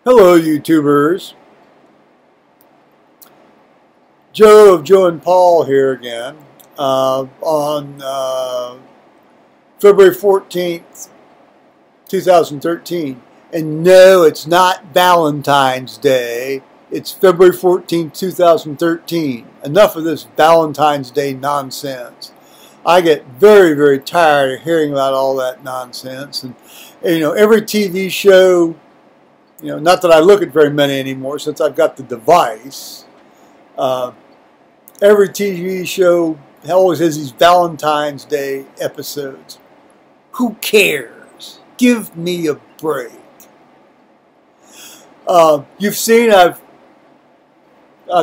Hello, YouTubers. Joe of Joe and Paul here again on February 14th, 2013. And no, it's not Valentine's Day. It's February 14th, 2013. Enough of this Valentine's Day nonsense. I get very, very tired of hearing about all that nonsense. And you know, every TV show, you know, not that I look at very many anymore since I've got the device. Every TV show always has these Valentine's Day episodes. Who cares? Give me a break. You've seen I've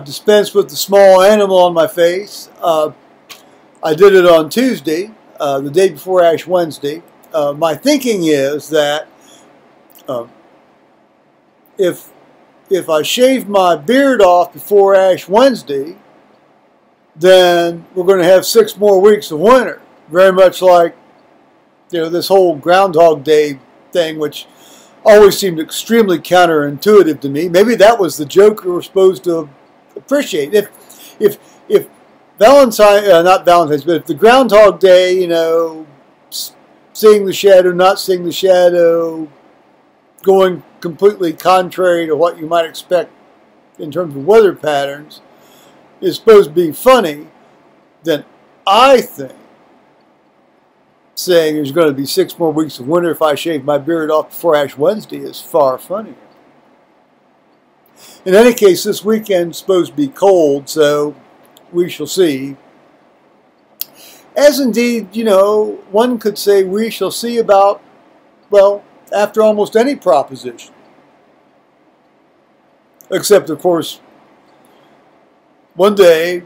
dispensed with the small animal on my face. I did it on Tuesday, the day before Ash Wednesday. My thinking is that if I shave my beard off before Ash Wednesday, then we're going to have 6 more weeks of winter. Very much like, you know, this whole Groundhog Day thing, which always seemed extremely counterintuitive to me. Maybe that was the joke we were supposed to appreciate. If not Valentine's, but if the Groundhog Day, you know, seeing the shadow, not seeing the shadow, going completely contrary to what you might expect in terms of weather patterns, is supposed to be funny, then I think saying there's going to be 6 more weeks of winter if I shave my beard off before Ash Wednesday is far funnier. In any case, this weekend's supposed to be cold, so we shall see. As indeed, you know, one could say we shall see about, well, after almost any proposition. Except, of course, one day,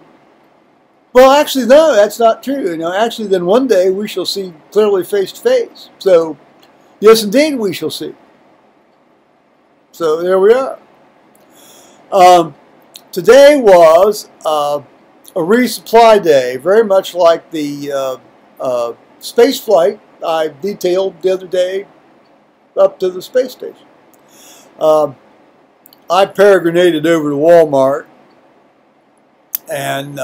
well, actually, no, that's not true. You know, actually, then one day we shall see clearly face to face. So, yes, indeed, we shall see. So, there we are. Today was a resupply day, very much like the space flight I detailed the other day up to the space station. I peregrinated over to Wal-Mart and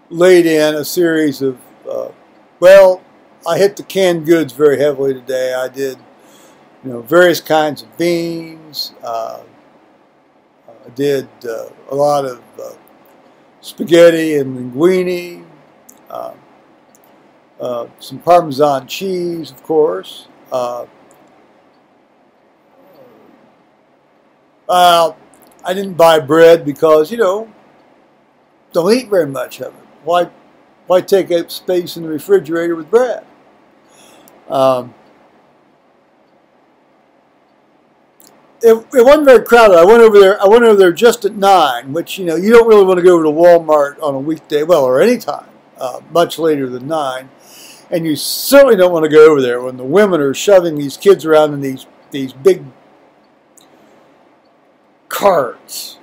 laid in a series of, well, I hit the canned goods very heavily today. I did, you know, various kinds of beans. I did a lot of spaghetti and linguine, some Parmesan cheese, of course. I didn't buy bread because, you know, don't eat very much of it. Why take up space in the refrigerator with bread? It wasn't very crowded. I went over there just at 9, which, you know, you don't really want to go over to Walmart on a weekday, well, or any time, much later than 9. And you certainly don't want to go over there when the women are shoving these kids around in these big carts.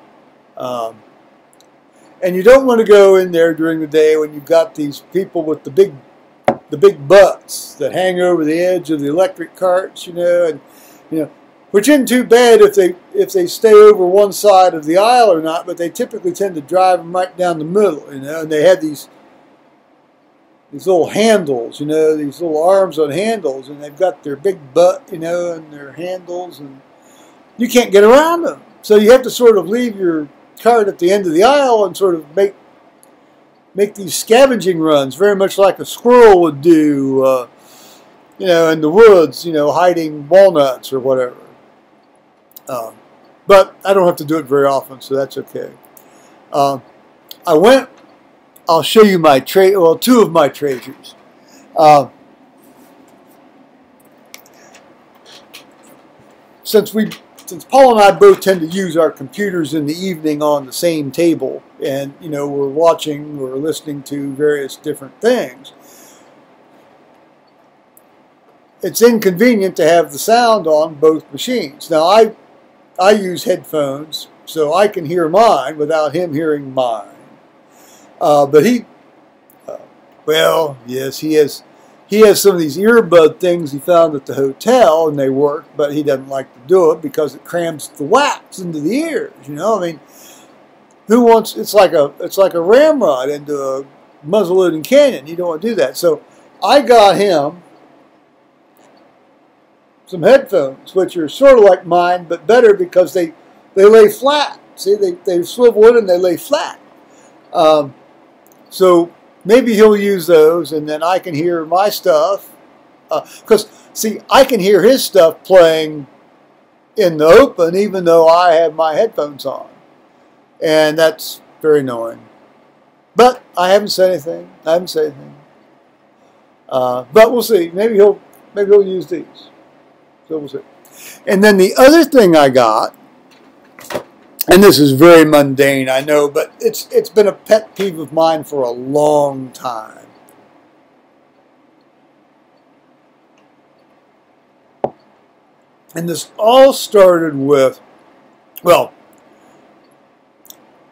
And you don't want to go in there during the day when you've got these people with the big butts that hang over the edge of the electric carts, you know, and, you know, which isn't too bad if they stay over one side of the aisle or not, but they typically tend to drive them right down the middle, you know, and they have these little handles, you know, these little arms on handles, and they've got their big butt, you know, and their handles, and you can't get around them. So you have to sort of leave your cart at the end of the aisle and sort of make these scavenging runs, very much like a squirrel would do, you know, in the woods, you know, hiding walnuts or whatever. But I don't have to do it very often, so that's okay. I'll show you my well, 2 of my treasures. Since Paul and I both tend to use our computers in the evening on the same table, and, you know, we're watching or listening to various different things, it's inconvenient to have the sound on both machines. Now, I use headphones, so I can hear mine without him hearing mine. But well, yes, he has he has some of these earbud things he found at the hotel, and they work, but he doesn't like to do it because it crams the wax into the ears. You know, I mean, who wants? It's like a ramrod into a muzzle-loading cannon. You don't want to do that. So I got him some headphones, which are sort of like mine, but better because they lay flat. See, they swivel in and they lay flat. So maybe he'll use those, and then I can hear my stuff. Because, see, I can hear his stuff playing in the open, even though I have my headphones on. And that's very annoying. But I haven't said anything. But we'll see. Maybe he'll use these. So we'll see. And then the other thing I got, and this is very mundane, I know, but it's been a pet peeve of mine for a long time. And this all started with, well,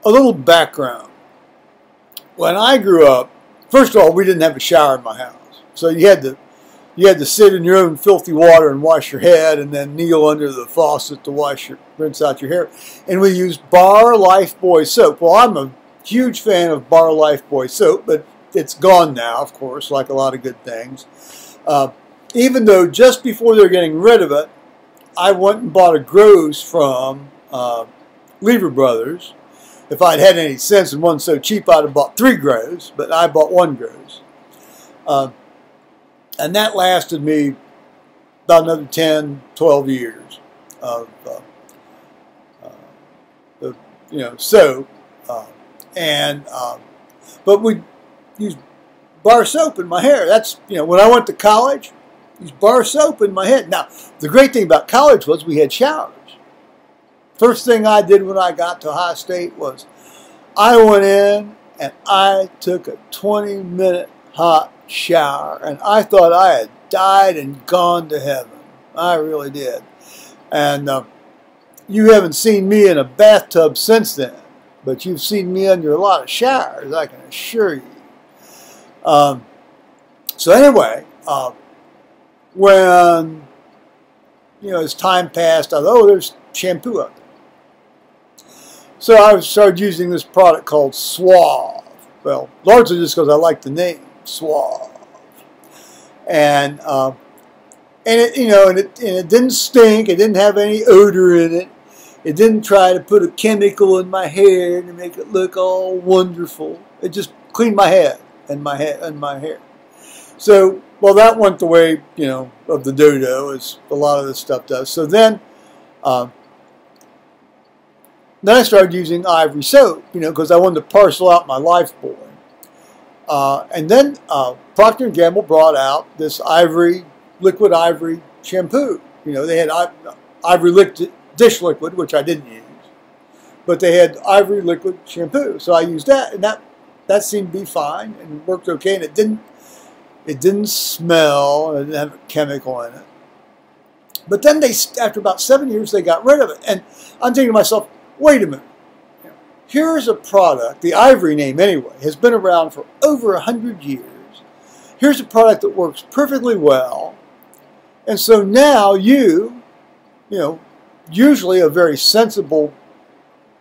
a little background. When I grew up, first of all, we didn't have a shower in my house. So you had to sit in your own filthy water and wash your head, and then kneel under the faucet to rinse out your hair. And we used Bar Lifebuoy soap. Well, I'm a huge fan of Bar Lifebuoy soap, but it's gone now, of course, like a lot of good things. Even though just before they're getting rid of it, I went and bought a Grows from Lever Brothers. If I'd had any sense and one so cheap, I'd have bought 3 Grows, but I bought 1 Grows. And that lasted me about another 10, 12 years of soap. But we used bar soap in my hair. That's, when I went to college, used bar soap in my head. Now, the great thing about college was we had showers. First thing I did when I got to Ohio State was I went in and I took a 20-minute hot shower, and I thought I had died and gone to heaven. I really did. And you haven't seen me in a bathtub since then, but you've seen me under a lot of showers, I can assure you. So anyway, when as time passed, I thought, oh, there's shampoo out there. So I started using this product called Suave. Well, largely just because I like the name, Suave. And it didn't stink. It didn't have any odor in it. It didn't try to put a chemical in my hair to make it look all wonderful. It just cleaned my head and my hair. So, well, that went the way of the dodo, as a lot of this stuff does. So then I started using Ivory soap, because I wanted to parcel out my Lifebuoy. And then Procter and Gamble brought out this liquid ivory shampoo. They had ivory dish liquid, which I didn't use, but they had ivory liquid shampoo. So I used that, and that seemed to be fine and worked okay. And it didn't smell, and it didn't have a chemical in it. But then after about 7 years, they got rid of it. And I'm thinking to myself, wait a minute. Here's a product, the Ivory name anyway, has been around for over 100 years. Here's a product that works perfectly well. And so now usually a very sensible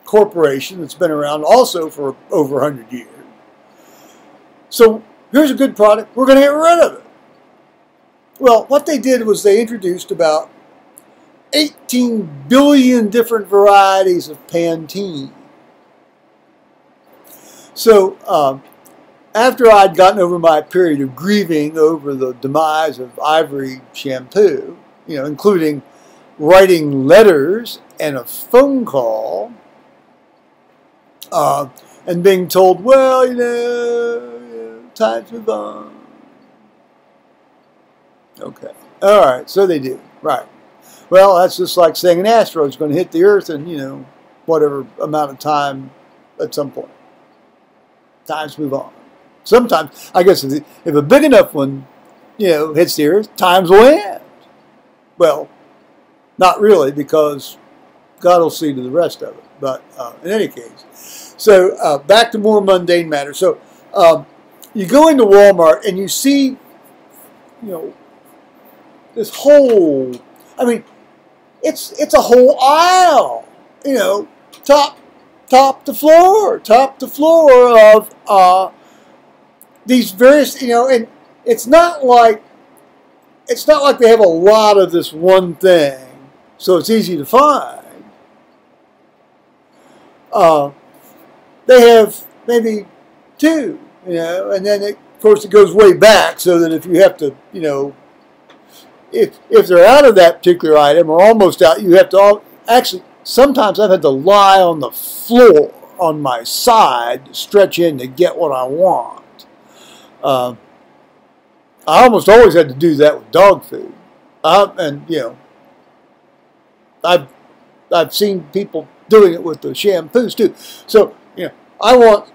corporation that's been around also for over 100 years. So here's a good product. We're going to get rid of it. Well, what they did was they introduced about 18 billion different varieties of Pantene. So after I'd gotten over my period of grieving over the demise of Ivory shampoo, including writing letters and a phone call, and being told, well, times move on. Okay. All right. So they do. Right. Well, that's just like saying an asteroid's going to hit the Earth in, whatever amount of time at some point. Times move on. Sometimes, I guess, if a big enough one, hits the Earth, times will end. Well, not really, because God will see to the rest of it. But in any case, so back to more mundane matters. So you go into Walmart and you see you know, this whole, I mean, it's a whole aisle, you know, top to floor of these various, you know, and it's not like they have a lot of this one thing, so it's easy to find. They have maybe two, you know, and then of course it goes way back, so that if you have to, you know, if they're out of that particular item or almost out, you have to actually. Sometimes I've had to lie on the floor on my side to stretch in to get what I want. I almost always had to do that with dog food, and you know, I've seen people doing it with the shampoos too. So you know, I want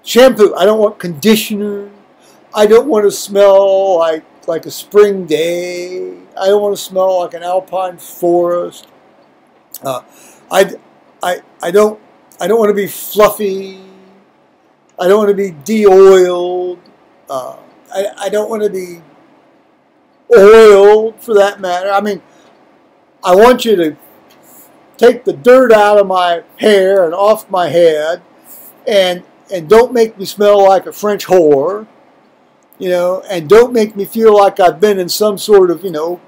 shampoo. I don't want conditioner. I don't want to smell like a spring day. I don't want to smell like an alpine forest. I don't want to be fluffy. I don't want to be de-oiled. I don't want to be oiled, for that matter. I mean, I want you to take the dirt out of my hair and off my head, and don't make me smell like a French whore, you know, and don't make me feel like I've been in some sort of, you know,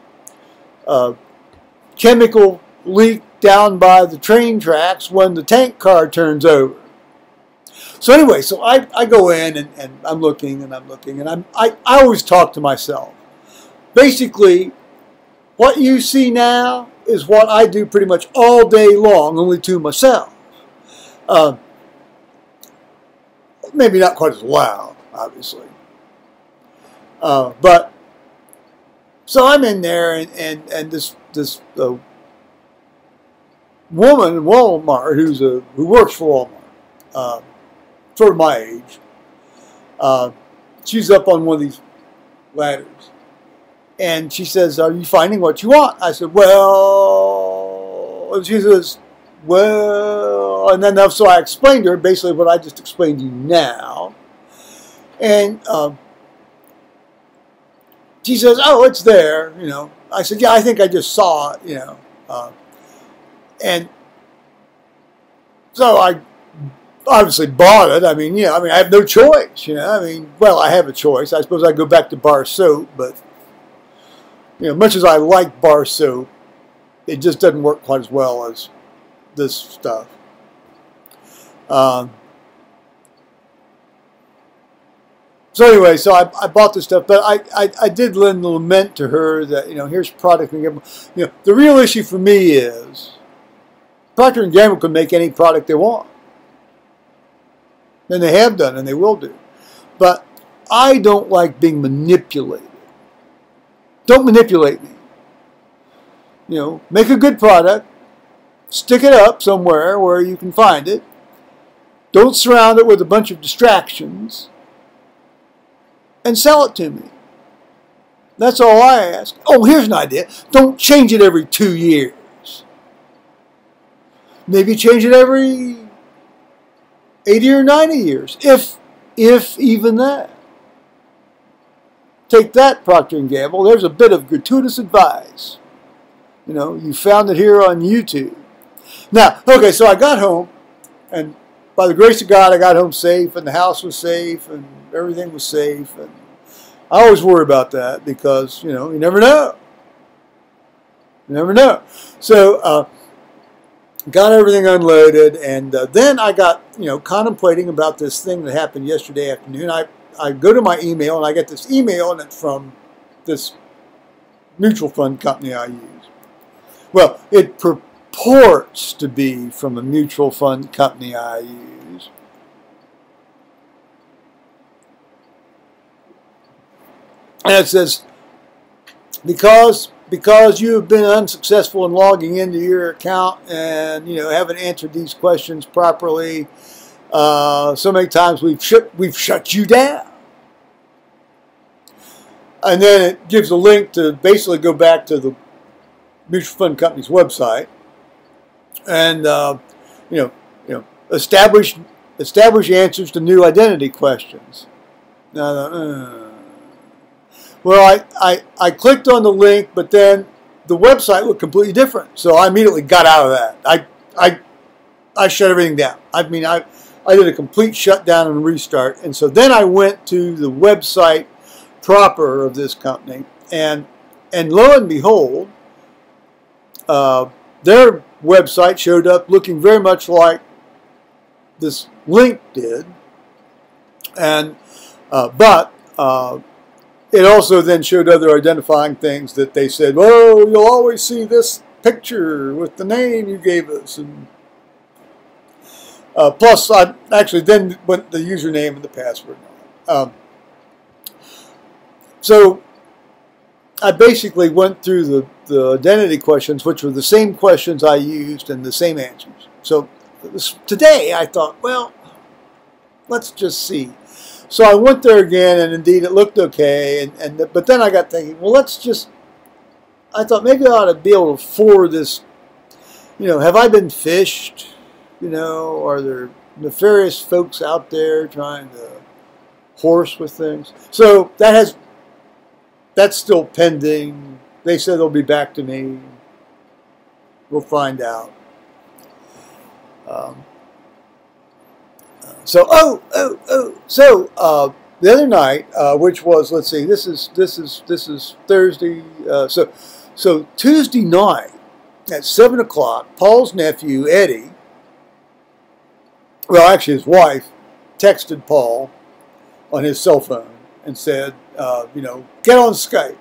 chemical leak down by the train tracks when the tank car turns over. So anyway, so I go in and I'm looking and I always talk to myself. Basically, what you see now is what I do pretty much all day long, only to myself. Maybe not quite as loud, obviously. But so I'm in there and this woman in Wal-Mart who works for Wal-Mart, sort of my age. She's up on one of these ladders, and she says, "Are you finding what you want?" I said, "Well," and she says, "Well," and then so I explained to her basically what I just explained to you now, and she says, "Oh, it's there," you know. I said, "Yeah, I think I just saw it," you know. And so I obviously bought it. I mean, yeah, I mean, I have no choice, you know. I mean, well, I have a choice. I suppose I go back to bar soap, but, you know, much as I like bar soap, it just doesn't work quite as well as this stuff. So anyway, so I bought this stuff, but I did lament to her that, you know, here's Procter and Gamble. You know, the real issue for me is Procter and Gamble can make any product they want. And they have done, and they will do. But I don't like being manipulated. Don't manipulate me. You know, make a good product, stick it up somewhere where you can find it. Don't surround it with a bunch of distractions, and sell it to me. That's all I ask. Oh, here's an idea. Don't change it every 2 years. Maybe change it every 80 or 90 years, if even that. Take that, Procter and Gamble. There's a bit of gratuitous advice. You know, you found it here on YouTube. Now, okay, so I got home, and by the grace of God, I got home safe, and the house was safe, and everything was safe. And I always worry about that because, you know, you never know. You never know. So, got everything unloaded, and then I got, you know, contemplating about this thing that happened yesterday afternoon. I go to my email, and I get this email, and it's from this mutual fund company I use. Well, it purports to be from a mutual fund company I use. And it says, because you have been unsuccessful in logging into your account and, you know, haven't answered these questions properly, so many times we've shut you down. And then it gives a link to basically go back to the mutual fund company's website and you know establish answers to new identity questions. Now, Well, I clicked on the link, but then the website looked completely different. So I immediately got out of that. I shut everything down. I mean, I did a complete shutdown and restart. And so then I went to the website proper of this company, and lo and behold, their website showed up looking very much like this link did, and but it also then showed other identifying things that they said, well, you'll always see this picture with the name you gave us, and plus I actually then went the username and the password. So I basically went through the identity questions, which were the same questions I used and the same answers. So today I thought, well, let's just see. So I went there again, and indeed it looked okay. But then I got thinking, well, I thought maybe I ought to be able to forward this. You know, have I been phished? You know, are there nefarious folks out there trying to horse with things? So that's still pending. They said they'll be back to me. We'll find out. So the other night, which was, let's see, this is Thursday. So Tuesday night at 7 o'clock, Paul's nephew Eddie, well, actually his wife, texted Paul on his cell phone and said, you know, get on Skype.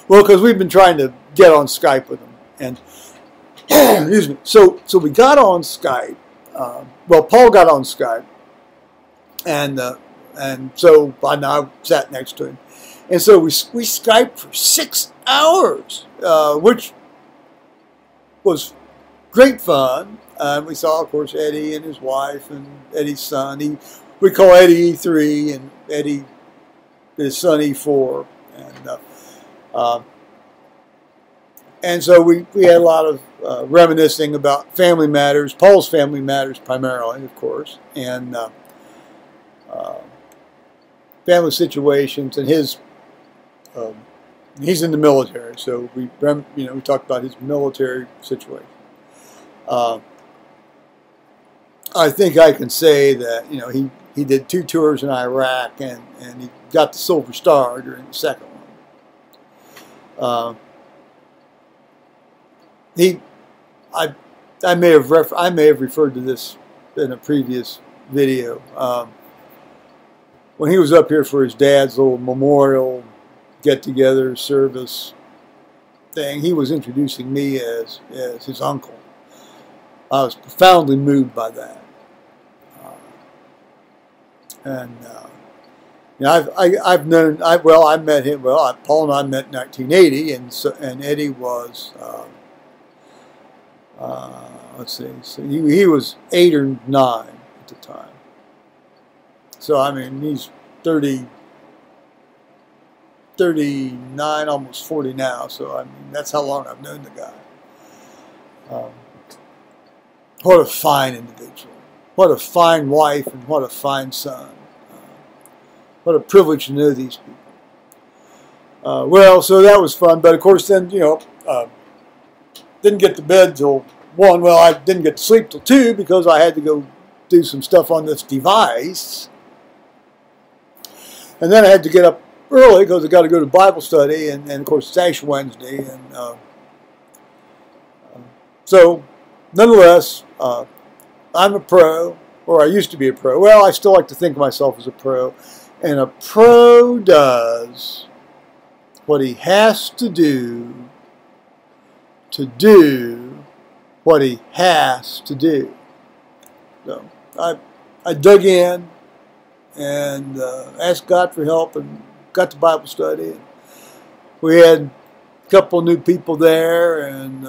Well, because we've been trying to get on Skype with him, and excuse me. So we got on Skype. Well, Paul got on Skype, and so I sat next to him, and so we Skyped for 6 hours, which was great fun. We saw, of course, Eddie and his wife and Eddie's son. We call Eddie E3 and Eddie his son E4, and so we had a lot of reminiscing about family matters, Paul's family matters primarily, of course, and family situations, and he's in the military, so we talked about his military situation. I think I can say that he did 2 tours in Iraq, and he got the Silver Star during the second one. I may have referred to this in a previous video. When he was up here for his dad's little memorial get-together service thing, he was introducing me as his uncle. I was profoundly moved by that. I met him. Well, Paul and I met in 1980, and Eddie was let's see, so he was 8 or 9 at the time. So I mean, he's 39, almost 40 now. So I mean, that's how long I've known the guy. What a fine individual. What a fine wife, and what a fine son. What a privilege to know these people. Well, so that was fun, but of course then, didn't get to bed till 1. Well, I didn't get to sleep till 2 because I had to go do some stuff on this device. And then I had to get up early because I got to go to Bible study, and of course it's Ash Wednesday. And so, nonetheless, I'm a pro, or I used to be a pro. Well, I still like to think of myself as a pro. And a pro does what he has to do what he has to do. So I dug in and asked God for help and got to Bible study. And we had a couple new people there, and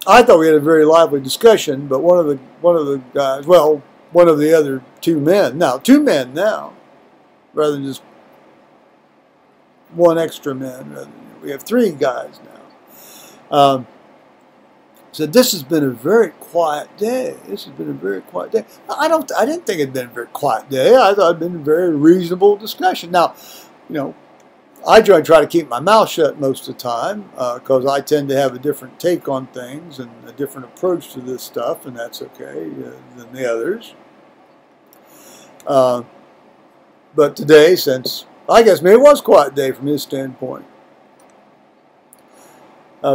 I thought we had a very lively discussion. But one of the guys, well, one of the other 2 men now, rather than just 1 extra man. We have 3 guys now. Said, this has been a very quiet day. This has been a very quiet day. I didn't think it'd been a very quiet day. I thought it'd been a very reasonable discussion. Now, I try to keep my mouth shut most of the time because I tend to have a different take on things and a different approach to this stuff, and that's okay than the others. But today, since I guess maybe it was a quiet day from his standpoint.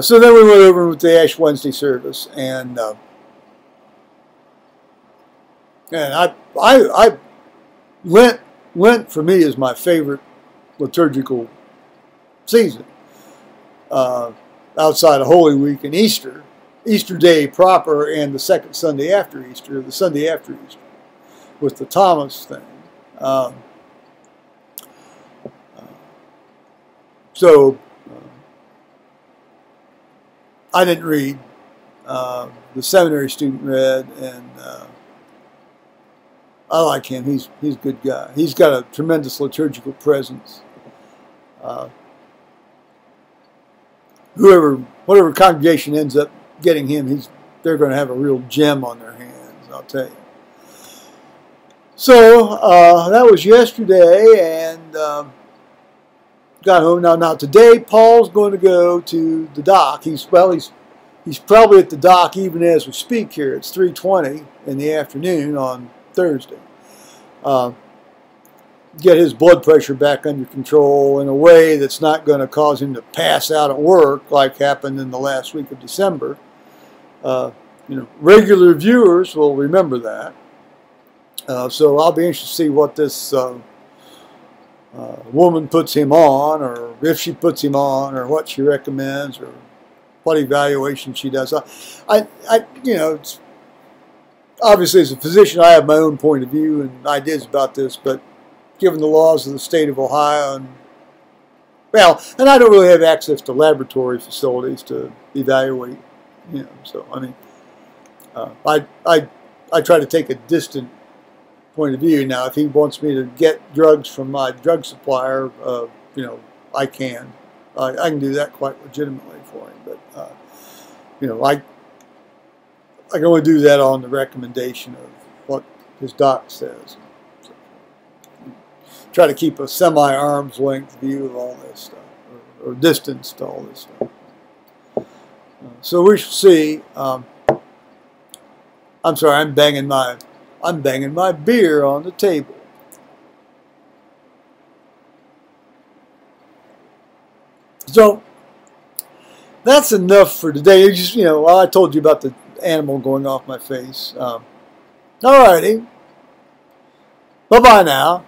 So then we went over with the Ash Wednesday service, and Lent for me is my favorite liturgical season, outside of Holy Week and Easter Day proper, and the second Sunday after Easter, the Sunday after Easter, with the Thomas thing. So I didn't read. The seminary student read, and I like him. He's a good guy. He's got a tremendous liturgical presence. Whatever congregation ends up getting him, they're going to have a real gem on their hands, I'll tell you. So that was yesterday, and got home. Now today, Paul's going to go to the dock. He's probably at the dock even as we speak here. It's 3:20 in the afternoon on Thursday. Get his blood pressure back under control in a way that's not going to cause him to pass out at work like happened in the last week of December. Regular viewers will remember that. So I'll be interested to see what this woman puts him on, or if she puts him on, or what she recommends, or what evaluation she does. It's, obviously as a physician, I have my own point of view and ideas about this, but given the laws of the state of Ohio, and I don't really have access to laboratory facilities to evaluate, so I mean, I try to take a distant point of view. Now, if he wants me to get drugs from my drug supplier, I can do that quite legitimately for him, but I can only do that on the recommendation of what his doc says. So, try to keep a semi-arm's length view of all this stuff, or distance to all this stuff. So we shall see. I'm sorry, I'm banging my beer on the table. So that's enough for today. I told you about the animal going off my face. Alrighty. Bye-bye now.